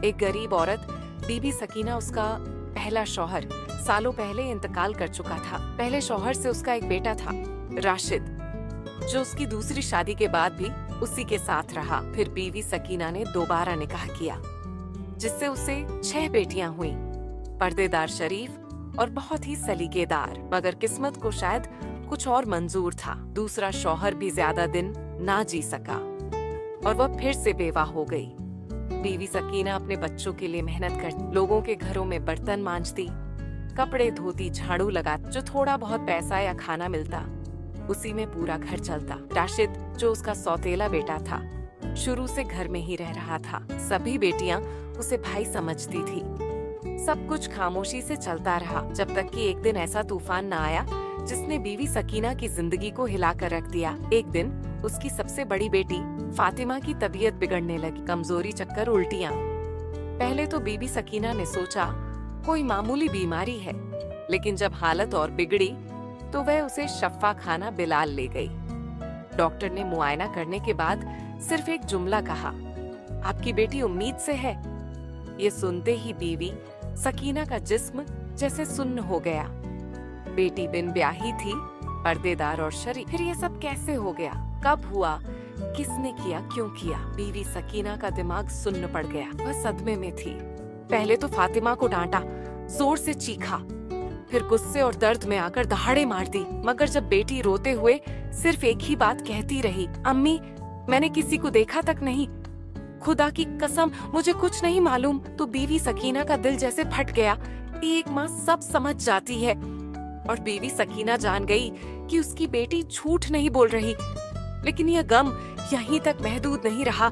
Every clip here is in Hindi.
एक गरीब औरत बीबी सकीना, उसका पहला शौहर सालों पहले इंतकाल कर चुका था। पहले शौहर से उसका एक बेटा था, राशिद, जो उसकी दूसरी शादी के बाद भी उसी के साथ रहा। फिर बीवी सकीना ने दोबारा निकाह किया, जिससे उसे 6 बेटियां हुई, पर्देदार, शरीफ और बहुत ही सलीकेदार। मगर किस्मत को शायद कुछ और मंजूर था। दूसरा शौहर भी ज्यादा दिन ना जी सका और वह फिर से बेवा हो गई। बीवी सकीना अपने बच्चों के लिए मेहनत करती, लोगों के घरों में बर्तन मांजती, कपड़े धोती, झाड़ू लगाती। जो थोड़ा बहुत पैसा या खाना मिलता, उसी में पूरा घर चलता। राशिद, जो उसका सौतेला बेटा था, शुरू से घर में ही रह रहा था। सभी बेटियां उसे भाई समझती थी। सब कुछ खामोशी से चलता रहा, जब तक कि एक दिन ऐसा तूफान न आया जिसने बीवी सकीना की जिंदगी को हिलाकर रख दिया। एक दिन उसकी सबसे बड़ी बेटी फातिमा की तबीयत बिगड़ने लगी। कमजोरी, चक्कर, उल्टियाँ। पहले तो बीबी सकीना ने सोचा कोई मामूली बीमारी है, लेकिन जब हालत और बिगड़ी तो वह उसे शफ़ा खाना बिलाल ले गई। डॉक्टर ने मुआयना करने के बाद सिर्फ एक जुमला कहा, आपकी बेटी उम्मीद से है। ये सुनते ही बीवी सकीना का जिस्म जैसे सुन्न हो गया। बेटी बिन ब्याही थी, पर्देदार और शरीफ। फिर ये सब कैसे हो गया? कब हुआ? किसने किया? क्यों किया? बीवी सकीना का दिमाग सुन्न पड़ गया। वह सदमे में थी। पहले तो फातिमा को डांटा, जोर से चीखा, फिर गुस्से और दर्द में आकर दहाड़े मार दी। मगर जब बेटी रोते हुए सिर्फ एक ही बात कहती रही, अम्मी, मैंने किसी को देखा तक नहीं, खुदा की कसम मुझे कुछ नहीं मालूम, तो बीवी सकीना का दिल जैसे फट गया। एक माँ सब समझ जाती है, और बीवी सकीना जान गई कि उसकी बेटी झूठ नहीं बोल रही। लेकिन यह गम यहीं तक महदूद नहीं रहा।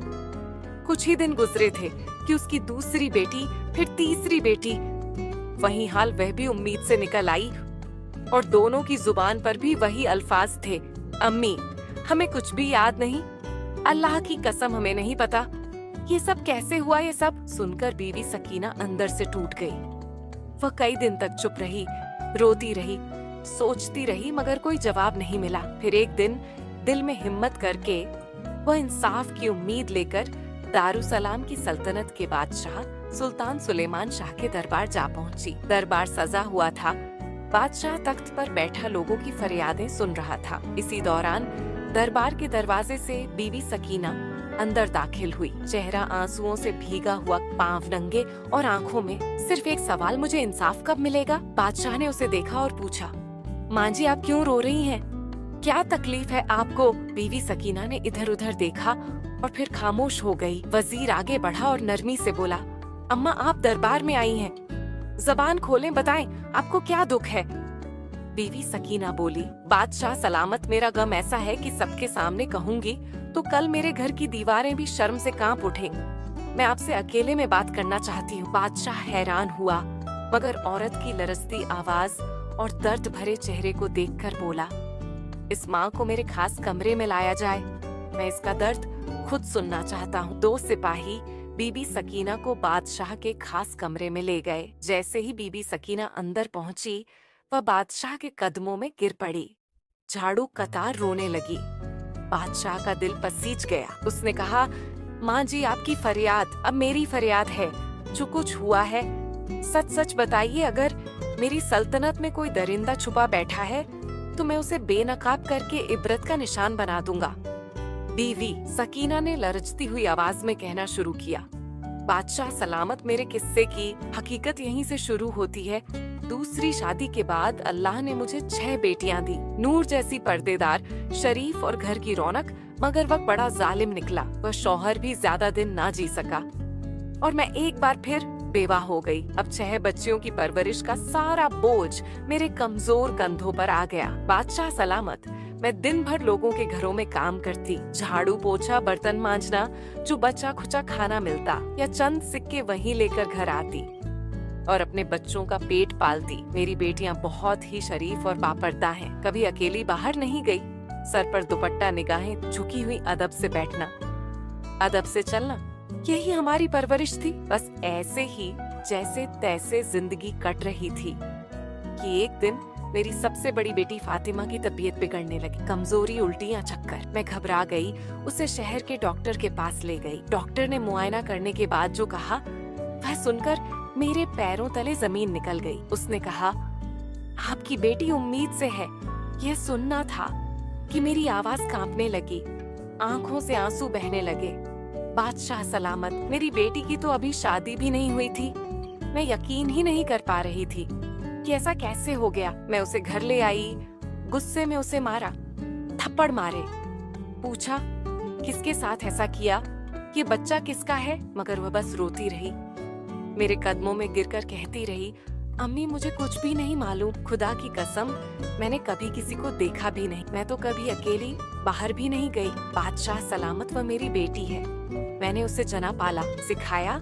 कुछ ही दिन गुजरे थे कि उसकी दूसरी बेटी, फिर तीसरी बेटी। वही हाल, वह भी उम्मीद से निकल आई, और दोनों की जुबान पर भी वही अल्फाज थे, अम्मी, हमें कुछ भी याद नहीं, अल्लाह की कसम हमें नहीं पता। ये सब कैसे हुआ? ये सब सुनकर बीवी सकीना अंदर से टूट गई। वह कई दिन तक चुप रही, रोती रही, सोचती रही, मगर कोई जवाब नहीं मिला। फिर एक दिन दिल में हिम्मत करके वह इंसाफ की उम्मीद लेकर दारुसलाम की सल्तनत के बादशाह सुल्तान सुलेमान शाह के दरबार जा पहुंची। दरबार सजा हुआ था। बादशाह तख्त पर बैठा लोगों की फरियादें सुन रहा था। इसी दौरान दरबार के दरवाजे से बीवी सकीना अंदर दाखिल हुई। चेहरा आंसुओं से भीगा हुआ, पांव नंगे और आंखों में सिर्फ एक सवाल, मुझे इंसाफ कब मिलेगा? बादशाह ने उसे देखा और पूछा, माँ जी, आप क्यों रो रही हैं? क्या तकलीफ है आपको? बीवी सकीना ने इधर उधर देखा और फिर खामोश हो गई। वजीर आगे बढ़ा और नरमी से बोला, अम्मा, आप दरबार में आई हैं, जबान खोलें, बताएं आपको क्या दुख है? बीवी सकीना बोली, बादशाह सलामत, मेरा गम ऐसा है कि सबके सामने कहूंगी तो कल मेरे घर की दीवारें भी शर्म से कांप उठेंगी। मैं आपसे अकेले में बात करना चाहती हूँ। बादशाह हैरान हुआ, मगर औरत की लरजती आवाज और दर्द भरे चेहरे को देखकर बोला, इस माँ को मेरे खास कमरे में लाया जाए, मैं इसका दर्द खुद सुनना चाहता हूँ। 2 सिपाही बीबी सकीना को बादशाह के खास कमरे में ले गए। जैसे ही बीबी सकीना अंदर पहुंची, वह बादशाह के कदमों में गिर पड़ी, झाड़ू कतार रोने लगी। बादशाह का दिल पसीज गया। उसने कहा, माँ जी, आपकी फरियाद अब मेरी फरियाद है। जो कुछ हुआ है सच सच बताइए। अगर मेरी सल्तनत में कोई दरिंदा छुपा बैठा है तो मैं उसे बेनकाब करके इबरत का निशान बना दूंगा। बीवी सकीना ने लरजती हुई आवाज में कहना शुरू किया, बादशाह सलामत, मेरे किस्से की हकीकत यहीं से शुरू होती है। दूसरी शादी के बाद अल्लाह ने मुझे 6 बेटियां दी, नूर जैसी, पर्देदार, शरीफ और घर की रौनक। मगर वक्त बड़ा जालिम निकला। वह शौहर भी ज्यादा दिन ना जी सका और मैं एक बार फिर बेवा हो गई। अब 6 बच्चियों की परवरिश का सारा बोझ मेरे कमजोर कंधों पर आ गया। बादशाह सलामत, मैं दिन भर लोगों के घरों में काम करती, झाड़ू पोछा, बर्तन मांजना, जो बचा खुचा खाना मिलता या चंद सिक्के वहीं लेकर घर आती और अपने बच्चों का पेट पालती। मेरी बेटियां बहुत ही शरीफ और बापर्दा हैं। कभी अकेली बाहर नहीं गई। सर पर दुपट्टा, निगाहें झुकी हुई, अदब से बैठना, अदब से चलना, यही हमारी परवरिश थी। बस ऐसे ही जैसे तैसे जिंदगी कट रही थी कि एक दिन मेरी सबसे बड़ी बेटी फातिमा की तबीयत बिगड़ने लगी। कमजोरी, उल्टियाँ, चक्कर। मैं घबरा गई, उसे शहर के डॉक्टर के पास ले गई। डॉक्टर ने मुआयना करने के बाद जो कहा, वह सुनकर मेरे पैरों तले जमीन निकल गई। उसने कहा, आपकी बेटी उम्मीद से है। यह सुनना था कि मेरी आवाज कांपने लगी, आंखों से आंसू बहने लगे। बादशाह सलामत, मेरी बेटी की तो अभी शादी भी नहीं हुई थी। मैं यकीन ही नहीं कर पा रही थी कि ऐसा कैसे हो गया। मैं उसे घर ले आई, गुस्से में उसे मारा, थप्पड़ मारे, पूछा किसके साथ ऐसा किया, ये बच्चा किसका है, मगर वह बस रोती रही। मेरे कदमों में गिरकर कहती रही, अम्मी मुझे कुछ भी नहीं मालूम, खुदा की कसम मैंने कभी किसी को देखा भी नहीं, मैं तो कभी अकेली बाहर भी नहीं गई। बादशाह सलामत, वह मेरी बेटी है। मैंने उसे जना पाला, सिखाया।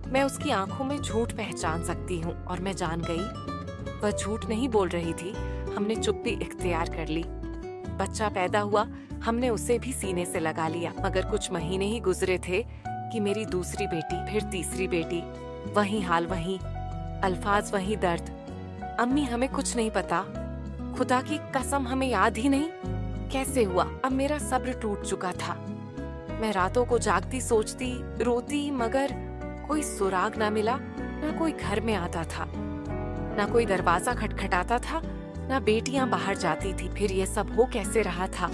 मैं उसकी आंखों में झूठ पहचान सकती हूँ और मैं जान गई वह झूठ नहीं बोल रही थी। हमने चुप्पी इख्तियार कर ली। बच्चा पैदा हुआ, हमने उसे भी सीने से लगा लिया। मगर कुछ महीने ही गुजरे थे कि मेरी दूसरी बेटी, फिर तीसरी बेटी, वही हाल, वही अल्फाज, वही दर्द। अम्मी हमें कुछ नहीं पता, खुदा की कसम हमें याद ही नहीं कैसे हुआ। अब मेरा सब्र टूट चुका था। मैं रातों को जागती, सोचती, रोती, मगर कोई सुराग ना मिला। ना कोई घर में आता था, ना कोई दरवाजा खटखटाता था, ना बेटियां बाहर जाती थी। फिर ये सब हो कैसे रहा था?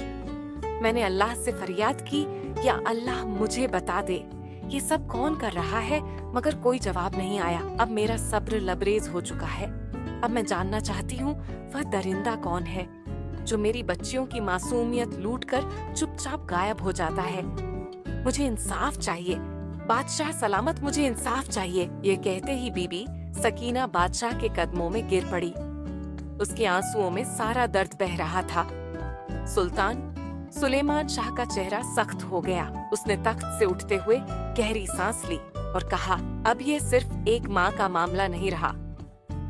मैंने अल्लाह से फरियाद की, या अल्लाह मुझे बता दे ये सब कौन कर रहा है, मगर कोई जवाब नहीं आया। अब मेरा सब्र लबरेज हो चुका है। अब मैं जानना चाहती हूँ वह दरिंदा कौन है जो मेरी बच्चियों की मासूमियत लूटकर चुपचाप गायब हो जाता है। मुझे इंसाफ चाहिए, बादशाह सलामत, मुझे इंसाफ चाहिए। ये कहते ही बीबी सकीना बादशाह के कदमों में गिर पड़ी। उसके आंसुओं में सारा दर्द बह रहा था। सुल्तान सुलेमान शाह का चेहरा सख्त हो गया। उसने तख्त से उठते हुए गहरी सांस ली और कहा, अब यह सिर्फ एक माँ का मामला नहीं रहा,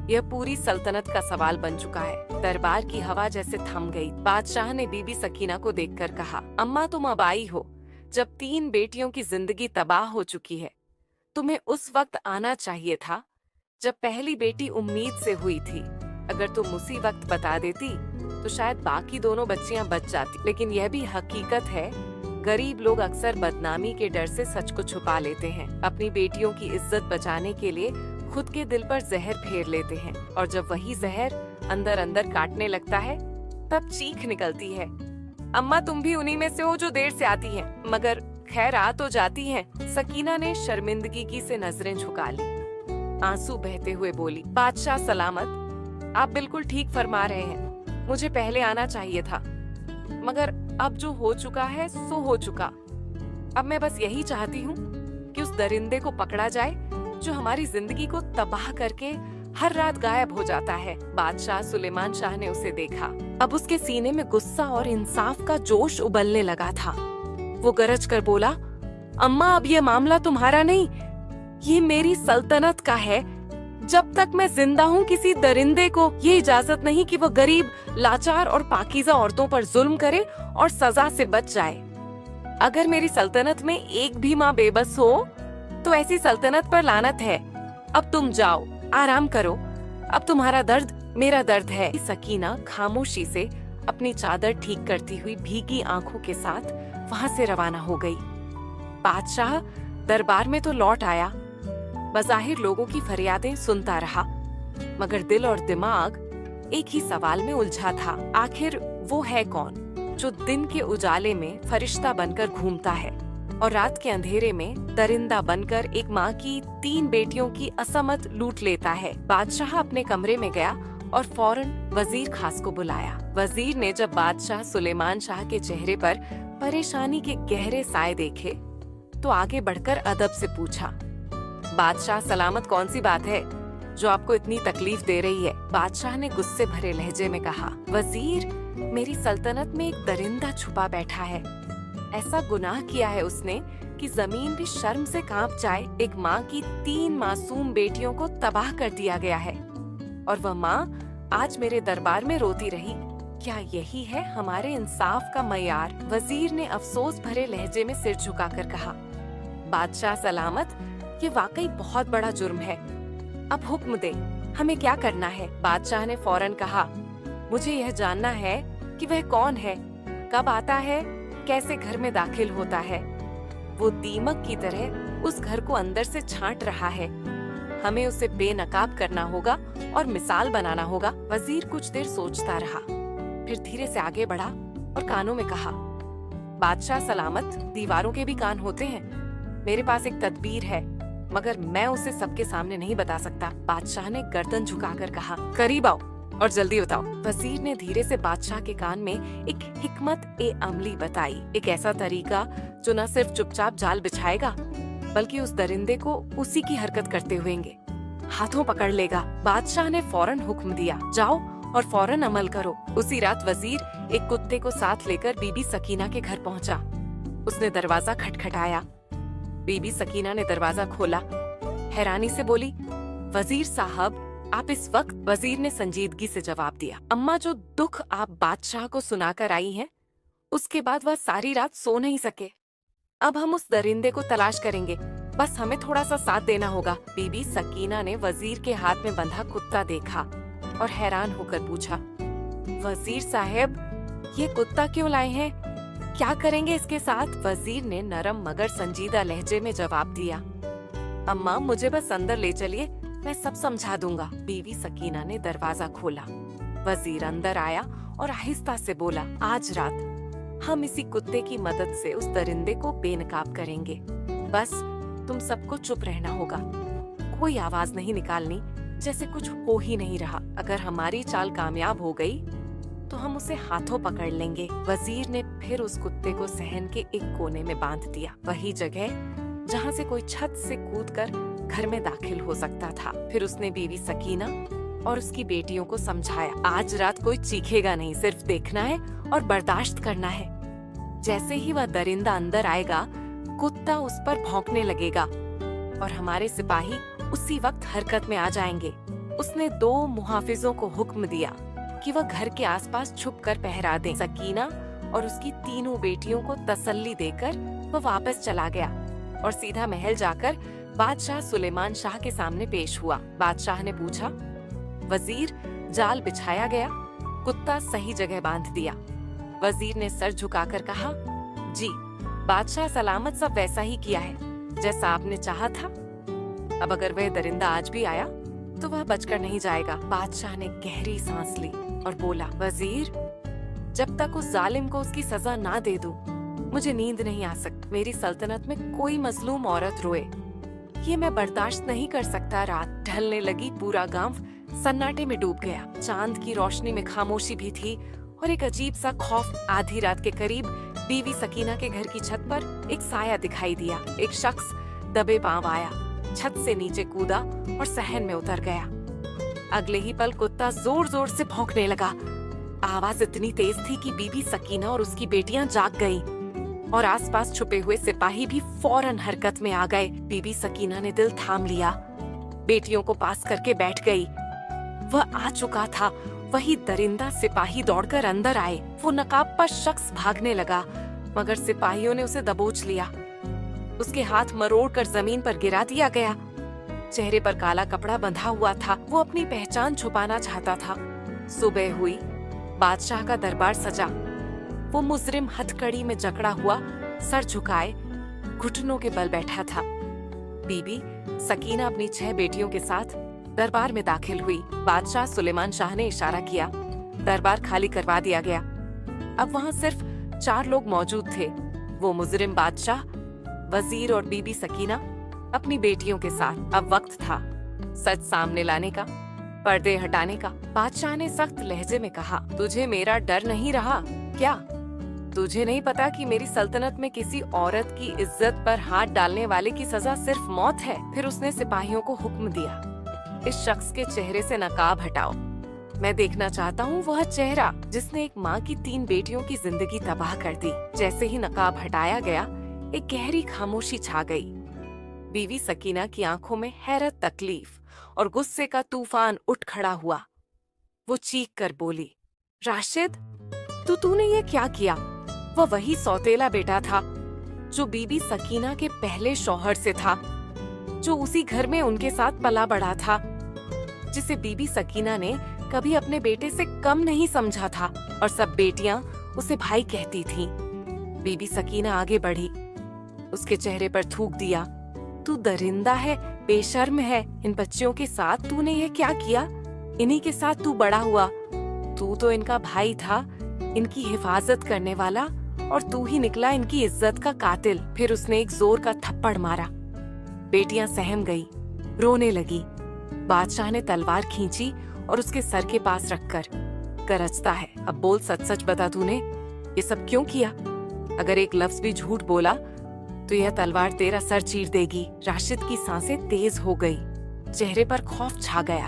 यह पूरी सल्तनत का सवाल बन चुका है। दरबार की हवा जैसे थम गई। बादशाह ने बीबी सकीना को देखकर कहा, अम्मा तुम अब आई हो जब 3 बेटियों की जिंदगी तबाह हो चुकी है। तुम्हें उस वक्त आना चाहिए था जब पहली बेटी उम्मीद से हुई थी। अगर तुम उसी वक्त बता देती तो शायद बाकी दोनों बच्चियां बच जाती। लेकिन यह भी हकीकत है, गरीब लोग अक्सर बदनामी के डर से सच को छुपा लेते हैं। अपनी बेटियों की इज्जत बचाने के लिए खुद के दिल पर जहर फेर लेते हैं, और जब वही जहर अंदर अंदर काटने लगता है तब चीख निकलती है। अम्मा तुम भी उन्हीं में से हो जो देर से आती हैं, मगर खैर आ तो जाती हैं। सकीना ने शर्मिंदगी से नजरें झुका ली, आंसू बहते हुए बोली, बादशाह सलामत, आप बिल्कुल ठीक फरमा रहे हैं। मुझे पहले आना चाहिए था, मगर अब जो हो चुका है सो हो चुका। अब मैं बस यही चाहती हूँ कि उस दरिंदे को पकड़ा जाए जो हमारी जिंदगी को तबाह करके हर रात गायब हो जाता है। बादशाह सुलेमान शाह ने उसे देखा। अब उसके सीने में गुस्सा और इंसाफ का जोश उबलने लगा था। वो गरज कर बोला, अम्मा अब ये मामला तुम्हारा नहीं, ये मेरी सल्तनत का है। जब तक मैं जिंदा हूँ किसी दरिंदे को ये इजाजत नहीं कि वो गरीब, लाचार और पाकीज़ा औरतों पर जुल्म करे और सजा से बच जाए। अगर मेरी सल्तनत में एक भी माँ बेबस हो तो ऐसी सल्तनत पर लानत है। अब तुम जाओ, आराम करो, अब तुम्हारा दर्द मेरा दर्द है। सकीना खामोशी से अपनी चादर ठीक करती हुई भीगी आंखों के साथ वहाँ से रवाना हो गई। बादशाह दरबार में तो लौट आया, बज़ाहिर लोगों की फरियादें सुनता रहा, मगर दिल और दिमाग एक ही सवाल में उलझा था। आखिर वो है कौन जो दिन के उजाले में फरिश्ता बनकर घूमता है और रात के अंधेरे में दरिंदा बनकर एक माँ की 3 बेटियों की असमत लूट लेता है। बादशाह अपने कमरे में गया और फौरन वजीर खास को बुलाया। वजीर ने जब बादशाह सुलेमान शाह के चेहरे पर परेशानी के गहरे साए देखे तो आगे बढ़कर अदब से पूछा, बादशाह सलामत, कौन सी बात है जो आपको इतनी तकलीफ दे रही है? बादशाह ने गुस्से भरे लहजे में कहा, वजीर, मेरी सल्तनत में एक दरिंदा छुपा बैठा है। ऐसा गुनाह किया है उसने कि जमीन भी शर्म से कांप जाए। एक माँ की 3 मासूम बेटियों को तबाह कर दिया गया है और वह माँ आज मेरे दरबार में रोती रही। क्या यही है हमारे इंसाफ का मयार? वजीर ने अफसोस भरे लहजे में सिर झुकाकर कहा, बादशाह सलामत, ये वाकई बहुत बड़ा जुर्म है। अब हुक्म दे, हमें क्या करना है? बादशाह ने फौरन कहा, मुझे यह जानना है कि वह कौन है, कब आता है, कैसे घर में दाखिल होता है। वो दीमक की तरह उस घर को अंदर से छांट रहा है। हमें उसे बेनकाब करना होगा और मिसाल बनाना होगा। वजीर कुछ देर सोचता रहा, फिर धीरे से आगे बढ़ा और कानों में कहा, बादशाह सलामत, दीवारों के भी कान होते हैं। मेरे पास एक तदबीर है, मगर मैं उसे सबके सामने नहीं बता सकता। बादशाह ने गर्दन झुकाकर कहा, करीब आओ और जल्दी बताओ। वजीर ने धीरे से बादशाह के कान में एक हिकमत ए अमली बताई, एक ऐसा तरीका जो न सिर्फ चुपचाप जाल बिछाएगा बल्कि उस दरिंदे को उसी की हरकत करते हुए हाथों पकड़ लेगा। बादशाह ने फौरन हुक्म दिया, जाओ और फौरन अमल करो। उसी रात वजीर एक कुत्ते को साथ लेकर बीबी सकीना के घर पहुंचा। उसने दरवाजा खटखटाया। बीबी सकीना ने दरवाजा खोला, हैरानी से बोली, वजीर साहब आप इस वक्त? वजीर ने संजीदगी से जवाब दिया, अम्मा, जो दुख आप बादशाह को सुनाकर आई हैं, उसके बाद वह सारी रात सो नहीं सके। अब हम उस दरिंदे को तलाश करेंगे, बस हमें थोड़ा सा साथ देना होगा। बीबी सकीना ने वजीर के हाथ में बंधा कुत्ता देखा और हैरान होकर पूछा, वजीर साहब, ये कुत्ता क्यों लाए हैं? क्या करेंगे इसके साथ? वजीर ने नरम मगर संजीदा लहजे में जवाब दिया, अम्मा, मुझे बस अंदर ले चलिए, मैं सब समझा दूंगा। बीबी सकीना ने दरवाजा खोला। वजीर अंदर आया और आहिस्ता से बोला, आज रात हम इसी कुत्ते की मदद से उस दरिंदे को बेनकाब करेंगे। बस तुम सबको चुप रहना होगा, कोई आवाज नहीं निकालनी, जैसे कुछ हो ही नहीं रहा। अगर हमारी चाल कामयाब हो गई तो हम उसे हाथों पकड़ लेंगे। वजीर ने फिर उस कुत्ते को सहन के एक कोने में बांध दिया, वही जगह जहाँ से कोई छत से कूदकर घर में दाखिल हो सकता था। फिर उसने बीवी सकीना और उसकी बेटियों को समझाया, आज रात कोई चीखेगा नहीं, सिर्फ देखना है और बर्दाश्त करना है। जैसे ही वह दरिंदा अंदर आएगा, कुत्ता उस पर भौंकने लगेगा और हमारे सिपाही उसी वक्त हरकत में आ जाएंगे। उसने 2 मुहाफिजों को हुक्म दिया कि वह घर के आसपास छुपकर पहरा दें। सकीना और उसकी 3 बेटियों को तसल्ली देकर वह वापस चला गया और सीधा महल जाकर बादशाह सुलेमान शाह के सामने पेश हुआ। बादशाह ने पूछा, वजीर, जाल बिछाया गया, कुत्ता सही जगह बांध दिया? वजीर ने सर झुकाकर कहा, जी बादशाह सलामत, सब वैसा ही किया है जैसा आपने चाहा था। अब अगर वह दरिंदा आज भी आया तो वह बचकर नहीं जाएगा। बादशाह ने गहरी सांस ली और बोला, वजीर, जब तक उस जालिम को उसकी सजा ना दे दूं, मुझे नींद नहीं आ सकती। मेरी सल्तनत में कोई मजलूम औरत रोए, ये मैं बर्दाश्त नहीं कर सकता। रात ढलने लगी, पूरा गांव सन्नाटे में डूब गया। चांद की रोशनी में खामोशी भी थी और एक अजीब सा खौफ। आधी रात के करीब बीवी सकीना के घर की छत पर एक साया दिखाई दिया। एक शख्स दबे पांव आया, छत से नीचे कूदा और सहन में उतर गया। अगले ही पल कुत्ता जोर जोर से भौंकने लगा। आवाज इतनी तेज थी कि बीबी सकीना और उसकी बेटियां जाग गईं और आसपास छुपे हुए सिपाही भी फौरन हरकत में आ गए। बीबी सकीना ने दिल थाम लिया, बेटियों को पास करके बैठ गई। वह आ चुका था। वही दरिंदा सिपाही दौड़कर अंदर आए। वो नकाब पर शख्स भागने लगा, मगर सिपाहियों ने उसे दबोच लिया। उसके हाथ मरोड़कर जमीन पर गिरा दिया गया। चेहरे पर काला कपड़ा बंधा हुआ था। वो अपनी पहचान छुपाना चाहता था। सुबह हुई, बादशाह का दरबार सजा। वो मुजरिम हथकड़ी में जकड़ा हुआ, सर झुकाए, घुटनों के बल बैठा था। बीबी सकीना अपनी 6 बेटियों के साथ दरबार में दाखिल हुई। बादशाह सुलेमान शाह ने इशारा किया, दरबार खाली करवा दिया गया। अब वहाँ सिर्फ 4 लोग मौजूद थे, वो मुजरिम बादशाह, वजीर और बीबी सकीना अपनी बेटियों के साथ। अब वक्त था सच सामने लाने का, पर्दे हटाने का। बादशाह ने सख्त लहजे में कहा, तुझे मेरा डर नहीं रहा क्या? तुझे नहीं पता कि मेरी सल्तनत में किसी औरत की इज्जत पर हाथ डालने वाले की सजा सिर्फ मौत है। फिर उसने सिपाहियों को हुक्म दिया, इस शख्स के चेहरे से नकाब हटाओ। मैं देखना चाहता हूँ वह चेहरा जिसने एक माँ की 3 बेटियों की जिंदगी तबाह कर दी। जैसे ही नकाब हटाया गया, एक गहरी खामोशी छा गई। बीवी सकीना की आंखों में हैरत, तकलीफ और गुस्से का तूफान उठ खड़ा हुआ। वो चीख कर बोली, राशिद, तूने ये क्या किया? वह वही सौतेला बेटा था जो बीबी सकीना के पहले शौहर से था, जो उसी घर में उनके साथ पला बढ़ा था, जिसे बीबी सकीना ने कभी अपने बेटे से कम नहीं समझा था और सब बेटियां उसे भाई कहती थीं। बीबी सकीना आगे बढ़ी, उसके चेहरे पर थूक दिया, तू दरिंदा है, बेशर्म है। इन बच्चियों के साथ तूने ये क्या किया? इन्हीं के साथ तू बड़ा हुआ। तू तो इनका भाई था, इनकी हिफाजत करने वाला, और तू ही निकला इनकी इज्जत का कातिल। फिर उसने एक जोर का थप्पड़ मारा। बेटियां सहम गई, रोने लगी। बादशाह ने तलवार खींची और उसके सर के पास रखकर, गरजता है, अब बोल, सच सच बता, तूने ये सब क्यों किया? अगर एक लफ्ज भी झूठ बोला तो यह तलवार तेरा सर चीर देगी। राशिद की सांसें तेज हो गई, चेहरे पर खौफ छा गया।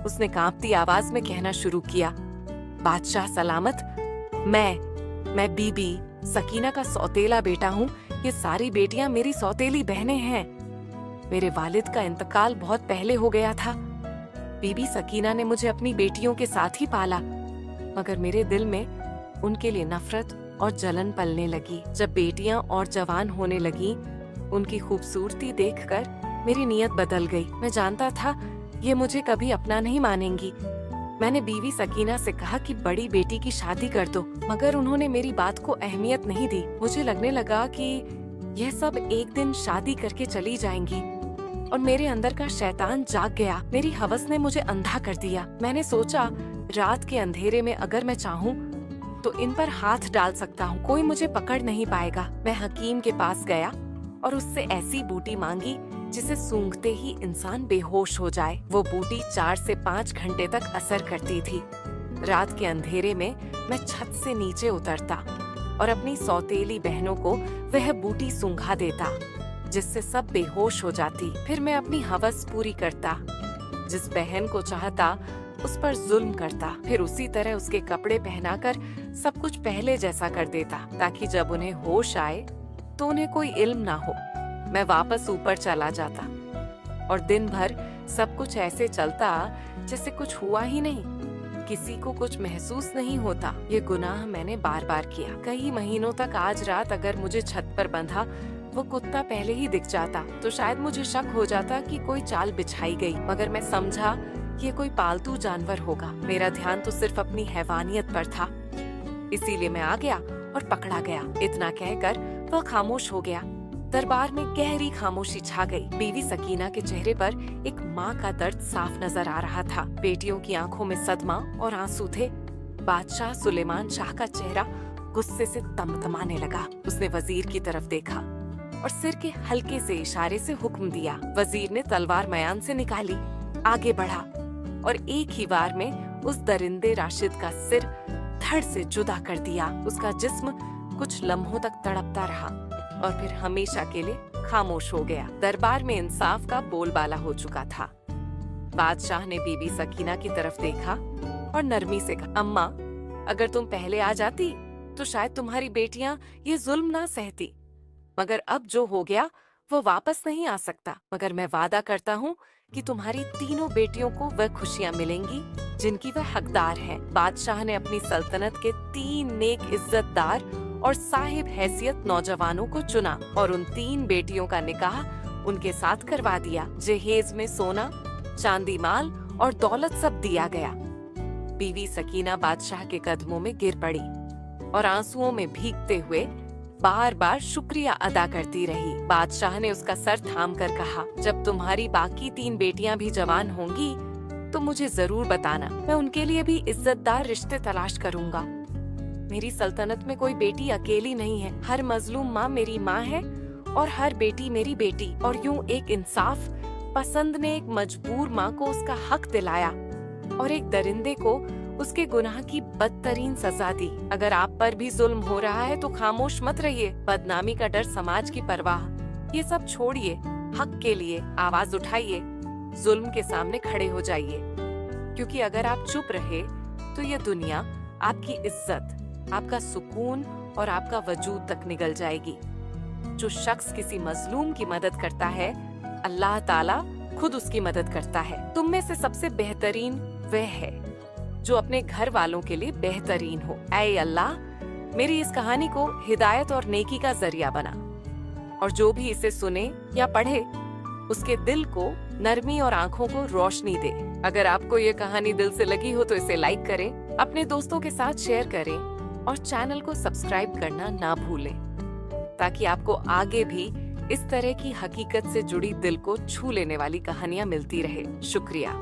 उसने कांपती आवाज में कहना शुरू किया, बादशाह सलामत, मैं बीबी सकीना का सौतेला बेटा हूँ। ये सारी बेटियां मेरी सौतेली बहनें हैं। मेरे वालिद का इंतकाल बहुत पहले हो गया था। बीबी सकीना ने मुझे अपनी बेटियों के साथ ही पाला, मगर मेरे दिल में उनके लिए नफरत और जलन पलने लगी। जब बेटियां और जवान होने लगी, उनकी खूबसूरती देखकर मेरी नीयत बदल गई। मैं जानता था ये मुझे कभी अपना नहीं मानेंगी। मैंने बीवी सकीना से कहा कि बड़ी बेटी की शादी कर दो, मगर उन्होंने मेरी बात को अहमियत नहीं दी। मुझे लगने लगा कि यह सब एक दिन शादी करके चली जाएंगी, और मेरे अंदर का शैतान जाग गया। मेरी हवस ने मुझे अंधा कर दिया। मैंने सोचा, रात के अंधेरे में अगर मैं चाहूँ तो इन पर हाथ डाल सकता हूँ, कोई मुझे पकड़ नहीं पाएगा। मैं हकीम के पास गया और उससे ऐसी बूटी मांगी जिसे सूंघते ही इंसान बेहोश हो जाए। वो बूटी 4 से 5 घंटे तक असर करती थी। रात के अंधेरे में मैं छत से नीचे उतरता और अपनी सौतेली बहनों को वह बूटी सूंघा देता, जिससे सब बेहोश हो जाती। फिर मैं अपनी हवस पूरी करता, जिस बहन को चाहता उस पर जुल्म करता। फिर उसी तरह उसके कपड़े पहनाकर सब कुछ पहले जैसा कर देता, ताकि जब उन्हें होश आए तो उन्हें कोई इल्म ना हो। मैं वापस ऊपर चला जाता और दिन भर सब कुछ ऐसे चलता जैसे कुछ हुआ ही नहीं। किसी को कुछ महसूस नहीं होता। ये गुनाह मैंने बार बार किया। कई महीनों तक आज रात अगर मुझे छत पर बंधा वो कुत्ता पहले ही दिख जाता तो शायद मुझे शक हो जाता कि कोई चाल बिछाई गई, मगर मैं समझा ये कोई पालतू जानवर होगा। मेरा ध्यान तो सिर्फ अपनी हैवानियत पर था, इसीलिए मैं आ गया और पकड़ा गया। इतना कहकर वह खामोश हो गया। दरबार में गहरी खामोशी छा गई। बीवी सकीना के चेहरे पर एक माँ का दर्द साफ नजर आ रहा था। बेटियों की आंखों में सदमा और आंसू थे। बादशाह सुलेमान शाह का चेहरा गुस्से से तमतमाने लगा। उसने वजीर की तरफ देखा और सिर के हल्के से इशारे से हुक्म दिया। वजीर ने तलवार मयान से निकाली, आगे बढ़ा और एक ही वार में उस दरिंदे राशिद का सिर धड़ से जुदा कर दिया। उसका जिस्म कुछ लम्हों तक तड़पता रहा और फिर हमेशा के लिए खामोश हो गया। दरबार में इंसाफ का बोलबाला हो चुका था। बादशाह ने बीबी सकीना की तरफ देखा और नरमी से कहा, अम्मा, अगर तुम पहले आ जाती तो शायद तुम्हारी बेटियां ये जुल्म ना सहती, मगर अब जो हो गया वो वापस नहीं आ सकता। मगर मैं वादा करता हूँ कि तुम्हारी तीनों बेटियों को वह खुशियाँ मिलेंगी जिनकी वह हकदार है। बादशाह ने अपनी सल्तनत के 3 नेक इज्जतदार और साहिब हैसियत नौजवानों को चुना और उन 3 बेटियों का निकाह उनके साथ करवा दिया। जहेज में सोना, चांदी, माल और दौलत सब दिया गया। बीवी सकीना बादशाह के कदमों में गिर पड़ी और आंसुओं में भीगते हुए बार बार शुक्रिया अदा करती रही। बादशाह ने उसका सर थाम कर कहा, जब तुम्हारी बाकी 3 बेटियां भी जवान होंगी तो मुझे जरूर बताना, मैं उनके लिए भी इज्जतदार रिश्ते तलाश करूंगा। मेरी सल्तनत में कोई बेटी अकेली नहीं है। हर मजलूम माँ मेरी माँ है और हर बेटी मेरी बेटी। और यूं एक इंसाफ पसंद ने एक मजबूर माँ को उसका हक दिलाया और एक दरिंदे को उसके गुनाह की बदतरीन सजा दी। अगर आप पर भी जुल्म हो रहा है तो खामोश मत रहिए। बदनामी का डर, समाज की परवाह, ये सब छोड़िए। हक के लिए आवाज उठाइए, जुल्म के सामने खड़े हो जाइए, क्योंकि अगर आप चुप रहे तो ये दुनिया आपकी इज्जत, आपका सुकून और आपका वजूद तक निगल जाएगी। जो शख्स किसी मजलूम की मदद करता है, अल्लाह ताला खुद उसकी मदद करता है। तुम में से सबसे बेहतरीन वह है जो अपने घर वालों के लिए बेहतरीन हो। ऐ अल्लाह, मेरी इस कहानी को हिदायत और नेकी का जरिया बना, और जो भी इसे सुने या पढ़े उसके दिल को नरमी और आँखों को रोशनी दे। अगर आपको ये कहानी दिल से लगी हो तो इसे लाइक करें, अपने दोस्तों के साथ शेयर करें और चैनल को सब्सक्राइब करना ना भूलें, ताकि आपको आगे भी इस तरह की हकीकत से जुड़ी दिल को छू लेने वाली कहानियाँ मिलती रहे। शुक्रिया।